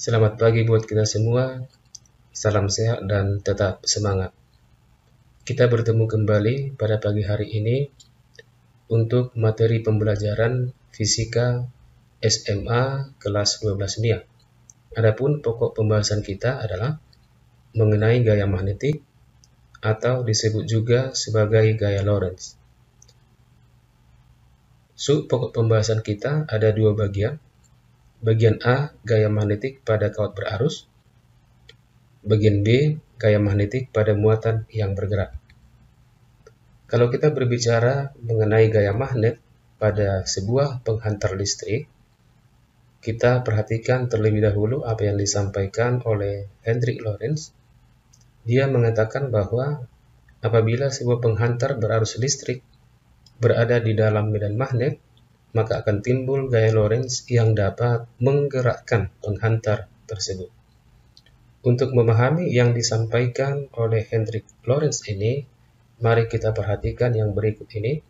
Selamat pagi buat kita semua, salam sehat dan tetap semangat. Kita bertemu kembali pada pagi hari ini untuk materi pembelajaran Fisika SMA kelas 12 MIA. Adapun pokok pembahasan kita adalah mengenai gaya magnetik atau disebut juga sebagai gaya Lorentz. Pokok pembahasan kita ada dua bagian. Bagian A, gaya magnetik pada kawat berarus. Bagian B, gaya magnetik pada muatan yang bergerak. Kalau kita berbicara mengenai gaya magnet pada sebuah penghantar listrik, kita perhatikan terlebih dahulu apa yang disampaikan oleh Hendrik Lorentz. Dia mengatakan bahwa apabila sebuah penghantar berarus listrik berada di dalam medan magnet, maka akan timbul gaya Lorentz yang dapat menggerakkan penghantar tersebut. Untuk memahami yang disampaikan oleh Hendrik Lorentz ini, mari kita perhatikan yang berikut ini.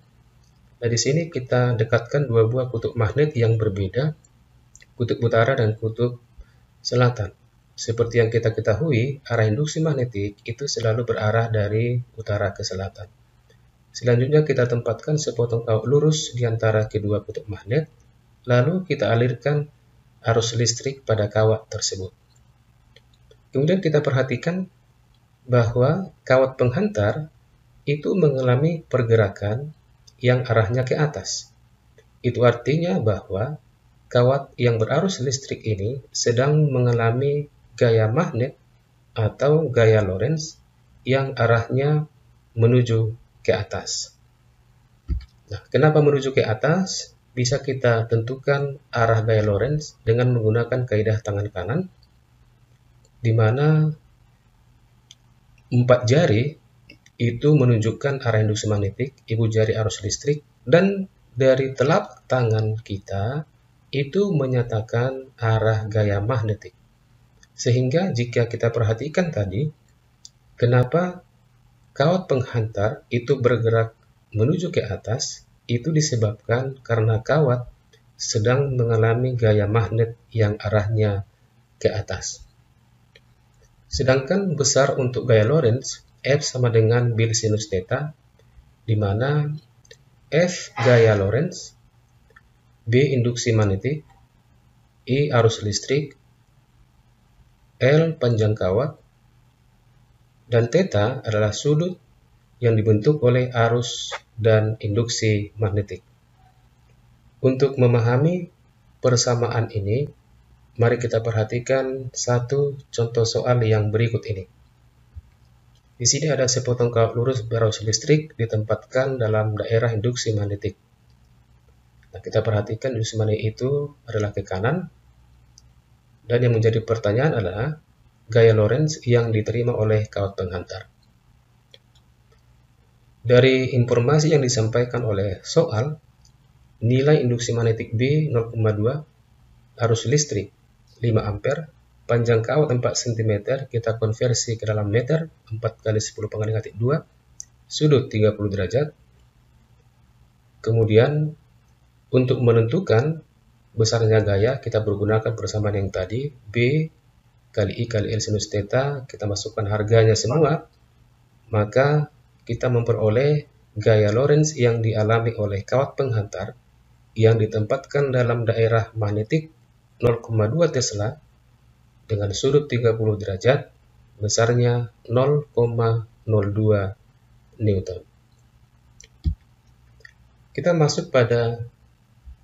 Nah, di sini kita dekatkan dua buah kutub magnet yang berbeda, kutub utara dan kutub selatan. Seperti yang kita ketahui, arah induksi magnetik itu selalu berarah dari utara ke selatan. Selanjutnya kita tempatkan sepotong kawat lurus di antara kedua kutub magnet, lalu kita alirkan arus listrik pada kawat tersebut. Kemudian kita perhatikan bahwa kawat penghantar itu mengalami pergerakan yang arahnya ke atas. Itu artinya bahwa kawat yang berarus listrik ini sedang mengalami gaya magnet atau gaya Lorentz yang arahnya menuju ke atas. Nah, kenapa menuju ke atas? Bisa kita tentukan arah gaya Lorentz dengan menggunakan kaidah tangan kanan, di mana 4 jari itu menunjukkan arah induksi magnetik, ibu jari arus listrik, dan dari telapak tangan kita itu menyatakan arah gaya magnetik. Sehingga jika kita perhatikan tadi, kenapa kawat penghantar itu bergerak menuju ke atas, itu disebabkan karena kawat sedang mengalami gaya magnet yang arahnya ke atas. Sedangkan besar untuk gaya Lorentz, F sama dengan bil sinus theta, di mana F gaya Lorentz, B induksi magnetik, I arus listrik, L panjang kawat, dan theta adalah sudut yang dibentuk oleh arus dan induksi magnetik. Untuk memahami persamaan ini, mari kita perhatikan satu contoh soal yang berikut ini. Di sini ada sepotong kawat lurus berarus listrik ditempatkan dalam daerah induksi magnetik. Nah, kita perhatikan induksi magnetik itu adalah ke kanan, dan yang menjadi pertanyaan adalah gaya Lorentz yang diterima oleh kawat penghantar. Dari informasi yang disampaikan oleh soal, nilai induksi magnetik B 0,2, arus listrik 5 ampere, panjang kawat 4 cm, kita konversi ke dalam meter, 4 kali 10⁻², sudut 30 derajat. Kemudian, untuk menentukan besarnya gaya, kita bergunakan persamaan yang tadi, B kali I kali L sinus theta, kita masukkan harganya semua, maka kita memperoleh gaya Lorentz yang dialami oleh kawat penghantar yang ditempatkan dalam daerah magnetik 0,2 Tesla dengan sudut 30 derajat, besarnya 0,02 Newton. Kita masuk pada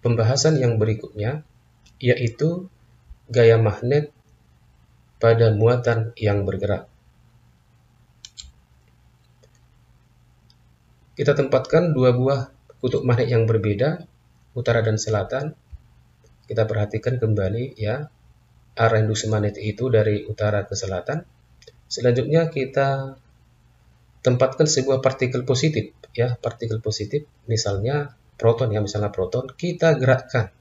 pembahasan yang berikutnya, yaitu gaya magnet pada muatan yang bergerak. Kita tempatkan dua buah kutub magnet yang berbeda, utara dan selatan. Kita perhatikan kembali ya, arah induksi magnetik itu dari utara ke selatan. Selanjutnya kita tempatkan sebuah partikel positif ya, partikel positif misalnya proton ya, misalnya proton, kita gerakkan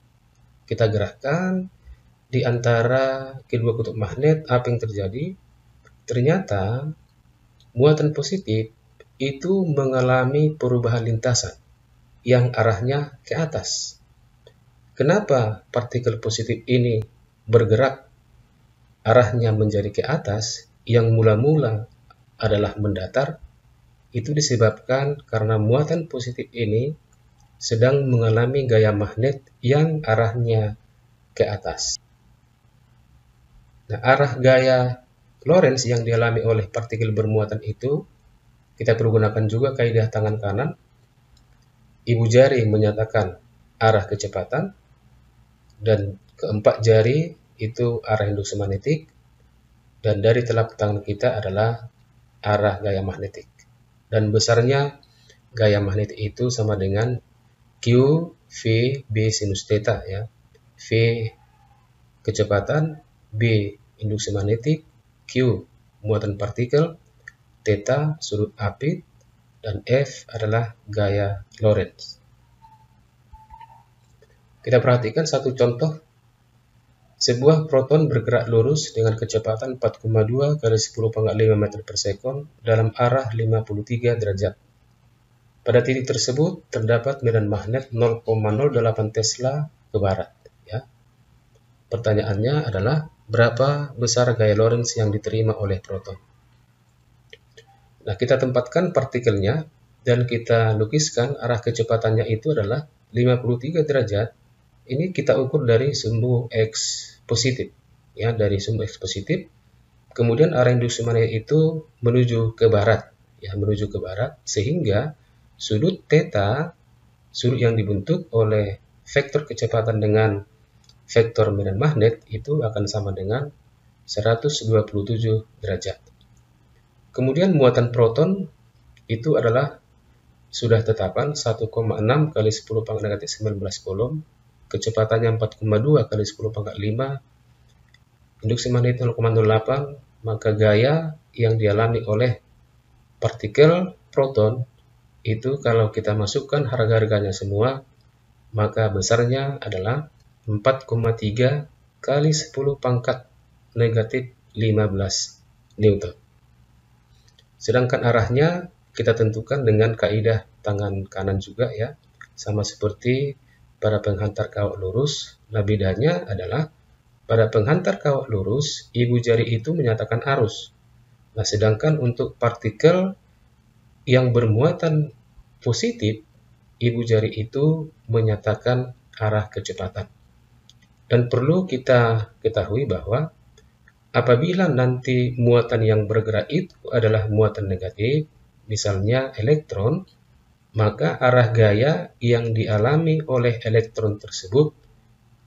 di antara kedua kutub magnet. Apa yang terjadi? Ternyata muatan positif itu mengalami perubahan lintasan yang arahnya ke atas. Kenapa partikel positif ini bergerak arahnya menjadi ke atas, yang mula-mula adalah mendatar, itu disebabkan karena muatan positif ini sedang mengalami gaya magnet yang arahnya ke atas. Nah, arah gaya Lorentz yang dialami oleh partikel bermuatan itu, kita pergunakan juga kaidah tangan kanan. Ibu jari menyatakan arah kecepatan, dan keempat jari itu arah induksi magnetik, dan dari telapak tangan kita adalah arah gaya magnetik. Dan besarnya gaya magnetik itu sama dengan Q V B sinus theta, ya. V kecepatan, B induksi magnetik, Q muatan partikel, theta sudut apit, dan F adalah gaya Lorentz. Kita perhatikan satu contoh. Sebuah proton bergerak lurus dengan kecepatan 4,2 kali 10⁵ meter per sekon dalam arah 53 derajat. Pada titik tersebut terdapat medan magnet 0,08 Tesla ke barat. Ya. Pertanyaannya adalah, berapa besar gaya Lorentz yang diterima oleh proton? Nah, kita tempatkan partikelnya dan kita lukiskan arah kecepatannya itu adalah 53 derajat. Ini kita ukur dari sumbu X positif, ya, dari sumbu X positif. Kemudian arah induksi magnetik itu menuju ke barat, ya, menuju ke barat, sehingga sudut theta, sudut yang dibentuk oleh vektor kecepatan dengan vektor medan magnet itu akan sama dengan 127 derajat. Kemudian muatan proton itu adalah sudah tetapan 1,6 kali 10⁻⁹ coulomb, kecepatannya 4,2 kali 10⁵, induksi magnet 0,08, maka gaya yang dialami oleh partikel proton itu kalau kita masukkan harga-harganya semua, maka besarnya adalah 4,3 kali 10⁻⁻15 Newton. Sedangkan arahnya kita tentukan dengan kaidah tangan kanan juga, ya, sama seperti pada penghantar kawat lurus. Nah, bedanya adalah pada penghantar kawat lurus, ibu jari itu menyatakan arus. Nah, sedangkan untuk partikel yang bermuatan positif, ibu jari itu menyatakan arah kecepatan. Dan perlu kita ketahui bahwa apabila nanti muatan yang bergerak itu adalah muatan negatif, misalnya elektron, maka arah gaya yang dialami oleh elektron tersebut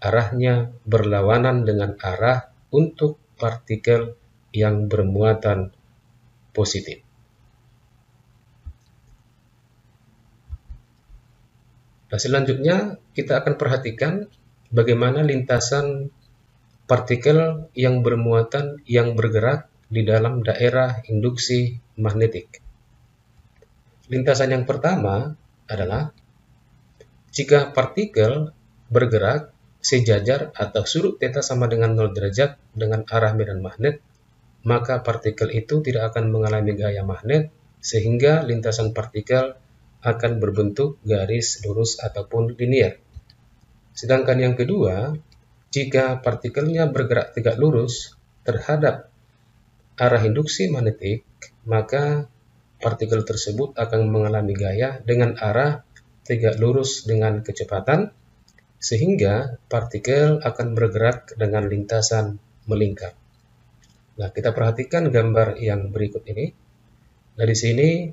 arahnya berlawanan dengan arah untuk partikel yang bermuatan positif. Nah, selanjutnya kita akan perhatikan bagaimana lintasan partikel yang bermuatan yang bergerak di dalam daerah induksi magnetik. Lintasan yang pertama adalah jika partikel bergerak sejajar atau sudut theta sama dengan 0 derajat dengan arah medan magnet, maka partikel itu tidak akan mengalami gaya magnet, sehingga lintasan partikel akan berbentuk garis lurus ataupun linear. Sedangkan yang kedua, jika partikelnya bergerak tegak lurus terhadap arah induksi magnetik, maka partikel tersebut akan mengalami gaya dengan arah tegak lurus dengan kecepatan, sehingga partikel akan bergerak dengan lintasan melingkar. Nah, kita perhatikan gambar yang berikut ini. Nah, di sini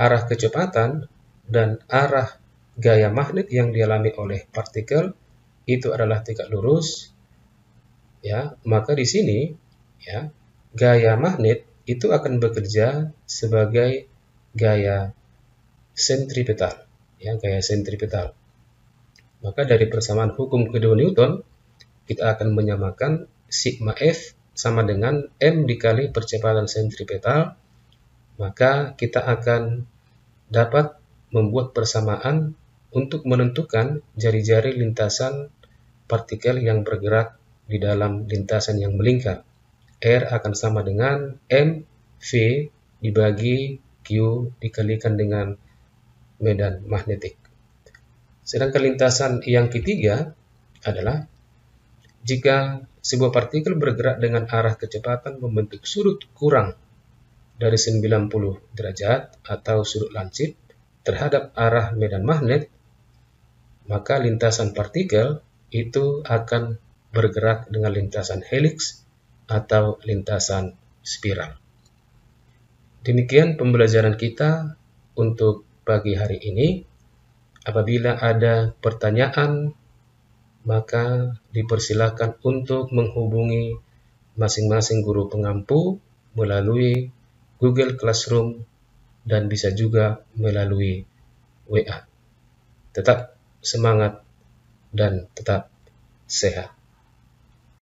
arah kecepatan dan arah gaya magnet yang dialami oleh partikel itu adalah tegak lurus, ya. Maka di sini, ya, gaya magnet itu akan bekerja sebagai gaya sentripetal, ya, gaya sentripetal. Maka dari persamaan hukum kedua Newton, kita akan menyamakan sigma F sama dengan M dikali percepatan sentripetal, maka kita akan dapat membuat persamaan untuk menentukan jari-jari lintasan partikel yang bergerak di dalam lintasan yang melingkar. R akan sama dengan MV dibagi Q dikalikan dengan medan magnetik. Sedangkan lintasan yang ketiga adalah Jika sebuah partikel bergerak dengan arah kecepatan membentuk sudut kurang dari 90 derajat atau sudut lancip terhadap arah medan magnet, maka lintasan partikel itu akan bergerak dengan lintasan heliks atau lintasan spiral. Demikian pembelajaran kita untuk pagi hari ini. Apabila ada pertanyaan, maka dipersilakan untuk menghubungi masing-masing guru pengampu melalui Google Classroom dan bisa juga melalui WA. Tetap semangat dan tetap sehat.